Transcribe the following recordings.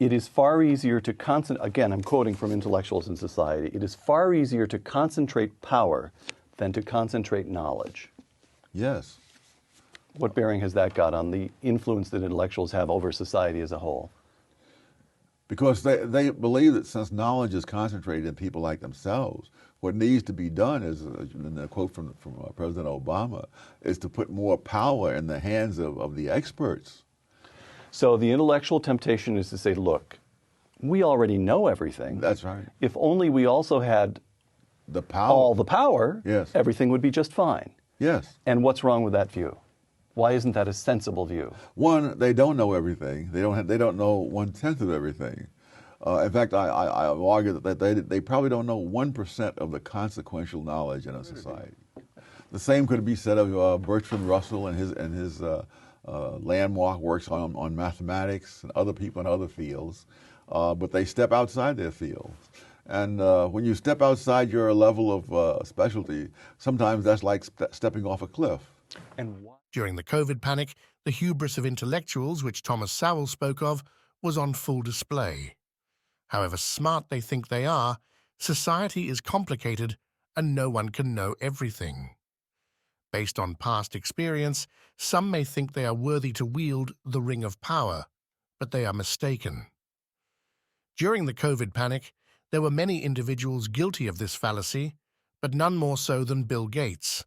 It is far easier to concentrate, again, I'm quoting from Intellectuals in Society, it is far easier to concentrate power than to concentrate knowledge. Yes. What bearing has that got on the influence that intellectuals have over society as a whole? Because they believe that since knowledge is concentrated in people like themselves, what needs to be done is, in a quote from President Obama, is to put more power in the hands of the experts. So the intellectual temptation is to say, look, we already know everything. That's right. If only we also had The power. all the power, Yes. everything would be just fine. Yes. And what's wrong with that view? Why isn't that a sensible view? One, they don't know everything. They don't know 1/10 of everything. In fact, I argue that they probably don't know 1% of the consequential knowledge in a society. The same could be said of Bertrand Russell and his landmark works on mathematics and other people in other fields, but they step outside their fields. And when you step outside your level of specialty, sometimes that's like stepping off a cliff. And why? During the COVID panic, the hubris of intellectuals, which Thomas Sowell spoke of, was on full display. However smart they think they are, society is complicated and no one can know everything. Based on past experience, some may think they are worthy to wield the ring of power, but they are mistaken. During the COVID panic, there were many individuals guilty of this fallacy, but none more so than Bill Gates.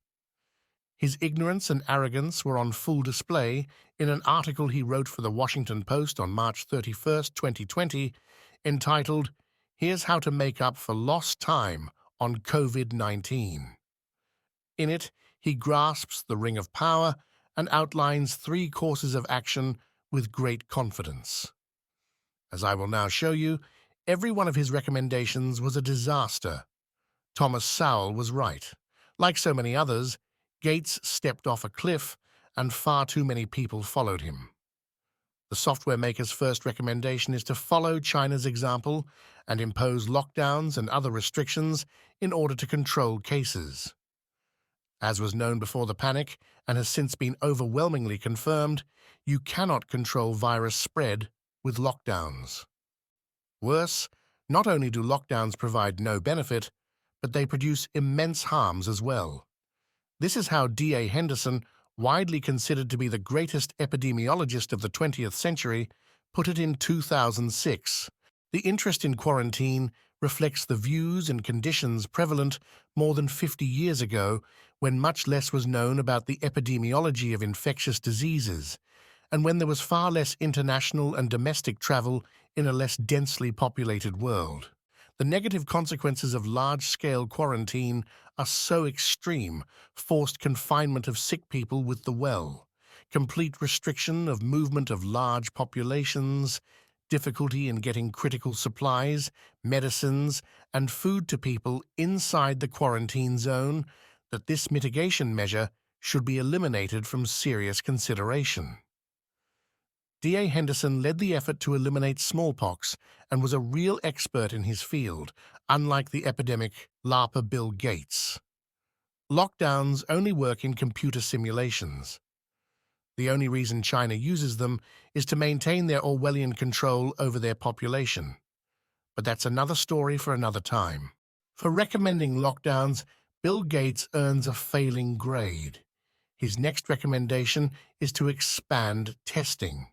His ignorance and arrogance were on full display in an article he wrote for the Washington Post on March 31st, 2020, entitled, "Here's How to Make Up for Lost Time on COVID-19. In it, he grasps the ring of power and outlines 3 courses of action with great confidence. As I will now show you, every one of his recommendations was a disaster. Thomas Sowell was right. Like so many others, Gates stepped off a cliff and far too many people followed him. The software maker's first recommendation is to follow China's example and impose lockdowns and other restrictions in order to control cases. As was known before the panic and has since been overwhelmingly confirmed, you cannot control virus spread with lockdowns. Worse, not only do lockdowns provide no benefit, but they produce immense harms as well. This is how D.A. Henderson, widely considered to be the greatest epidemiologist of the 20th century, put it in 2006. The interest in quarantine reflects the views and conditions prevalent more than 50 years ago, when much less was known about the epidemiology of infectious diseases, and when there was far less international and domestic travel in a less densely populated world. The negative consequences of large-scale quarantine are so extreme: forced confinement of sick people with the well, complete restriction of movement of large populations, difficulty in getting critical supplies, medicines, and food to people inside the quarantine zone, that this mitigation measure should be eliminated from serious consideration. D.A. Henderson led the effort to eliminate smallpox and was a real expert in his field, unlike the epidemic LARPer Bill Gates. Lockdowns only work in computer simulations. The only reason China uses them is to maintain their Orwellian control over their population. But that's another story for another time. For recommending lockdowns, Bill Gates earns a failing grade. His next recommendation is to expand testing.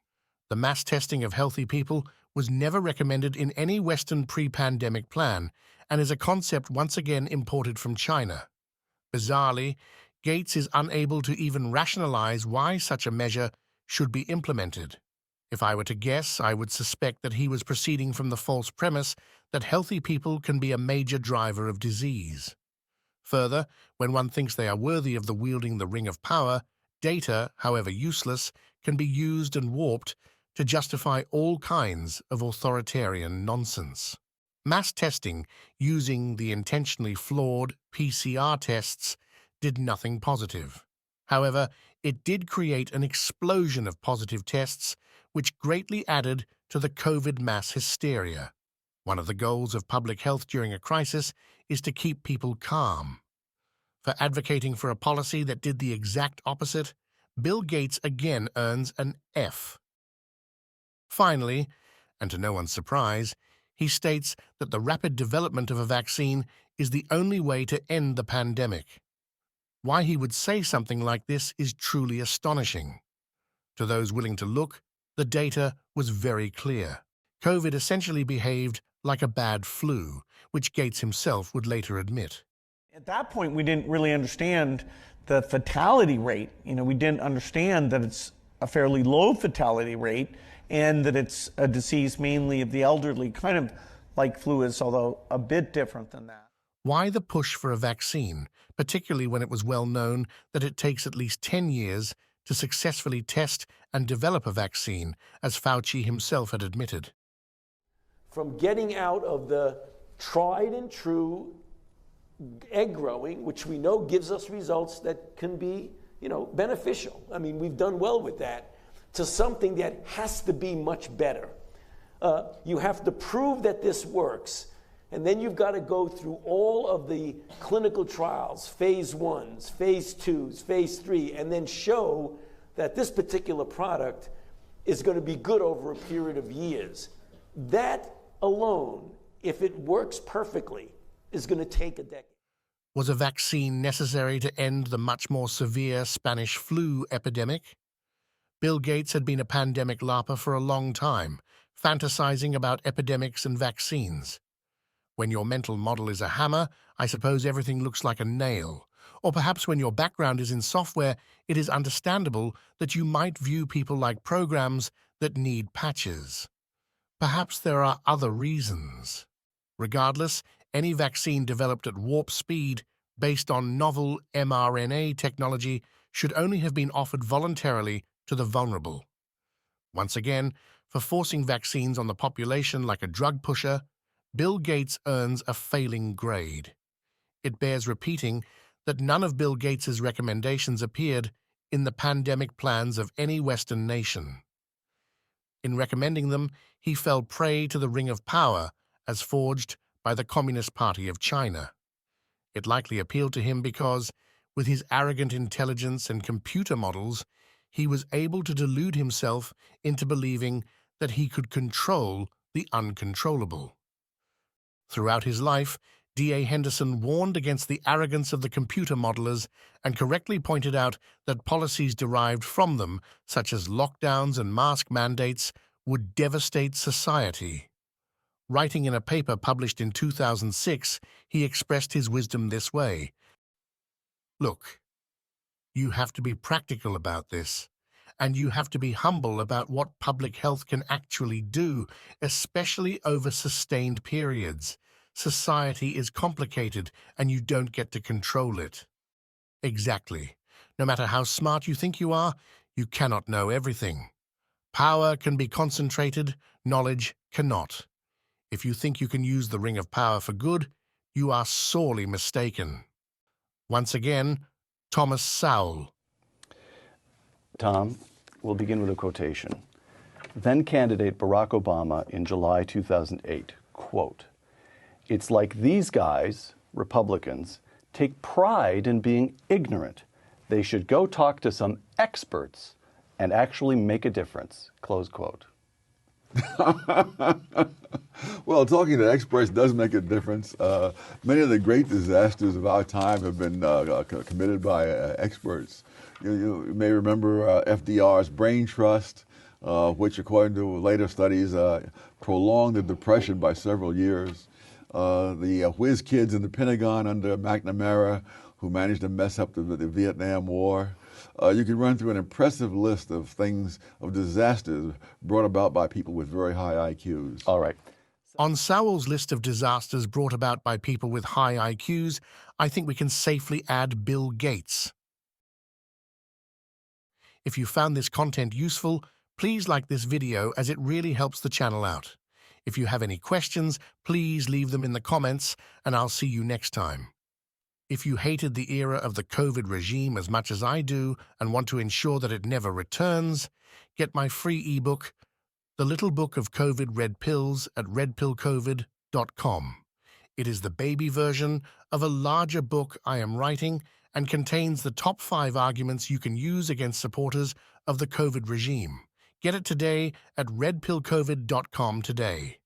The mass testing of healthy people was never recommended in any Western pre-pandemic plan and is a concept once again imported from China. Bizarrely, Gates is unable to even rationalize why such a measure should be implemented. If I were to guess, I would suspect that he was proceeding from the false premise that healthy people can be a major driver of disease. Further, when one thinks they are worthy of wielding the ring of power, data, however useless, can be used and warped to justify all kinds of authoritarian nonsense. Mass testing, using the intentionally flawed PCR tests, did nothing positive. However, it did create an explosion of positive tests, which greatly added to the COVID mass hysteria. One of the goals of public health during a crisis is to keep people calm. For advocating for a policy that did the exact opposite, Bill Gates again earns an F. Finally, And to no one's surprise, he states that the rapid development of a vaccine is the only way to end the pandemic. Why he would say something like this is truly astonishing. To those willing to look, the data was very clear. COVID essentially behaved like a bad flu, which Gates himself would later admit. At that point, we didn't really understand the fatality rate. We didn't understand that it's a fairly low fatality rate and that it's a disease mainly of the elderly, kind of like flu is, although a bit different than that. Why the push for a vaccine, particularly when it was well known that it takes at least 10 years to successfully test and develop a vaccine, as Fauci himself had admitted? From getting out of the tried and true egg growing, which we know gives us results that can be, beneficial. I mean, we've done well with that, to something that has to be much better. You have to prove that this works, and then you've got to go through all of the clinical trials, phase 1s, phase 2s, phase 3, and then show that this particular product is going to be good over a period of years. That alone, if it works perfectly, is going to take a decade. Was a vaccine necessary to end the much more severe Spanish flu epidemic? Bill Gates had been a pandemic larper for a long time, fantasizing about epidemics and vaccines. When your mental model is a hammer, I suppose everything looks like a nail. Or perhaps when your background is in software, it is understandable that you might view people like programs that need patches. Perhaps there are other reasons. Regardless, any vaccine developed at warp speed based on novel mRNA technology should only have been offered voluntarily to the vulnerable. Once again, for forcing vaccines on the population like a drug pusher, Bill Gates earns a failing grade. It bears repeating that none of Bill Gates's recommendations appeared in the pandemic plans of any Western nation. In recommending them, he fell prey to the ring of power as forged by the Communist Party of China. It likely appealed to him because, with his arrogant intelligence and computer models, he was able to delude himself into believing that he could control the uncontrollable. Throughout his life, D.A. Henderson warned against the arrogance of the computer modelers and correctly pointed out that policies derived from them, such as lockdowns and mask mandates, would devastate society. Writing in a paper published in 2006, he expressed his wisdom this way: "Look, you have to be practical about this, and you have to be humble about what public health can actually do, especially over sustained periods. Society is complicated, and you don't get to control it." Exactly. No matter how smart you think you are, you cannot know everything. Power can be concentrated, knowledge cannot. If you think you can use the ring of power for good, you are sorely mistaken. Once again, Thomas Sowell. Tom, we'll begin with a quotation. Then candidate Barack Obama in July 2008, quote, "It's like these guys, Republicans, take pride in being ignorant. They should go talk to some experts and actually make a difference," close quote. Well, talking to experts does make a difference. Many of the great disasters of our time have been committed by experts. You may remember FDR's brain trust, which, according to later studies, prolonged the Depression by several years. The whiz kids in the Pentagon under McNamara, who managed to mess up the Vietnam War. You can run through an impressive list of things, of disasters brought about by people with very high IQs. All right. On Sowell's list of disasters brought about by people with high IQs, I think we can safely add Bill Gates. If you found this content useful, please like this video as it really helps the channel out. If you have any questions, please leave them in the comments, and I'll see you next time. If you hated the era of the COVID regime as much as I do and want to ensure that it never returns, get my free ebook, The Little Book of COVID Red Pills, at redpillcovid.com. It is the baby version of a larger book I am writing and contains the top 5 arguments you can use against supporters of the COVID regime. Get it today at redpillcovid.com today.